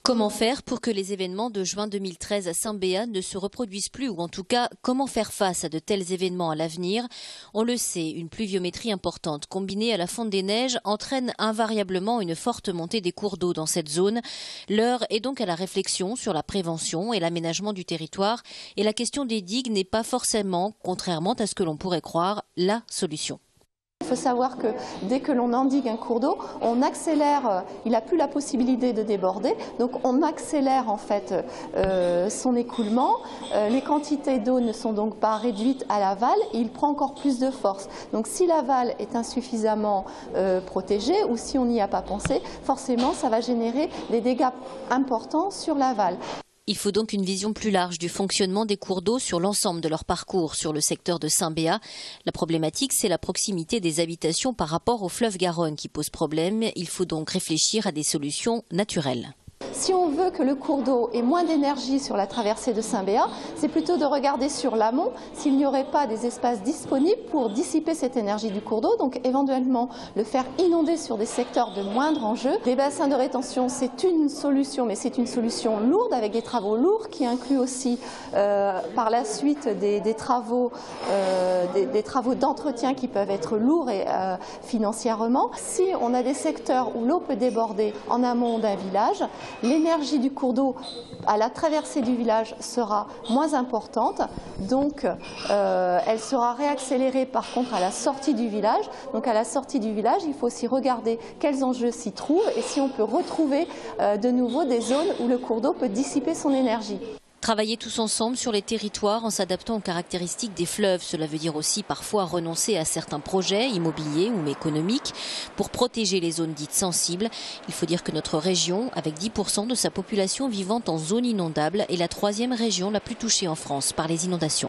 Comment faire pour que les événements de juin 2013 à Saint-Béat ne se reproduisent plus, ou en tout cas, comment faire face à de tels événements à l'avenir? On le sait, une pluviométrie importante combinée à la fonte des neiges entraîne invariablement une forte montée des cours d'eau dans cette zone. L'heure est donc à la réflexion sur la prévention et l'aménagement du territoire, et la question des digues n'est pas forcément, contrairement à ce que l'on pourrait croire, la solution. Il faut savoir que dès que l'on endigue un cours d'eau, on accélère, il n'a plus la possibilité de déborder, donc on accélère en fait son écoulement. Les quantités d'eau ne sont donc pas réduites à l'aval et il prend encore plus de force. Donc si l'aval est insuffisamment protégé ou si on n'y a pas pensé, forcément ça va générer des dégâts importants sur l'aval. Il faut donc une vision plus large du fonctionnement des cours d'eau sur l'ensemble de leur parcours sur le secteur de Saint-Béat. La problématique, c'est la proximité des habitations par rapport au fleuve Garonne qui pose problème. Il faut donc réfléchir à des solutions naturelles. Si on veut que le cours d'eau ait moins d'énergie sur la traversée de Saint-Béat, c'est plutôt de regarder sur l'amont s'il n'y aurait pas des espaces disponibles pour dissiper cette énergie du cours d'eau, donc éventuellement le faire inonder sur des secteurs de moindre enjeu. Les bassins de rétention, c'est une solution, mais c'est une solution lourde avec des travaux lourds qui incluent aussi par la suite des travaux d'entretien qui peuvent être lourds et, financièrement. Si on a des secteurs où l'eau peut déborder en amont d'un village, l'énergie du cours d'eau à la traversée du village sera moins importante, donc elle sera réaccélérée par contre à la sortie du village. Donc à la sortie du village, il faut aussi regarder quels enjeux s'y trouvent et si on peut retrouver de nouveau des zones où le cours d'eau peut dissiper son énergie. Travailler tous ensemble sur les territoires en s'adaptant aux caractéristiques des fleuves. Cela veut dire aussi parfois renoncer à certains projets immobiliers ou économiques pour protéger les zones dites sensibles. Il faut dire que notre région, avec 10% de sa population vivant en zone inondable, est la 3e région la plus touchée en France par les inondations.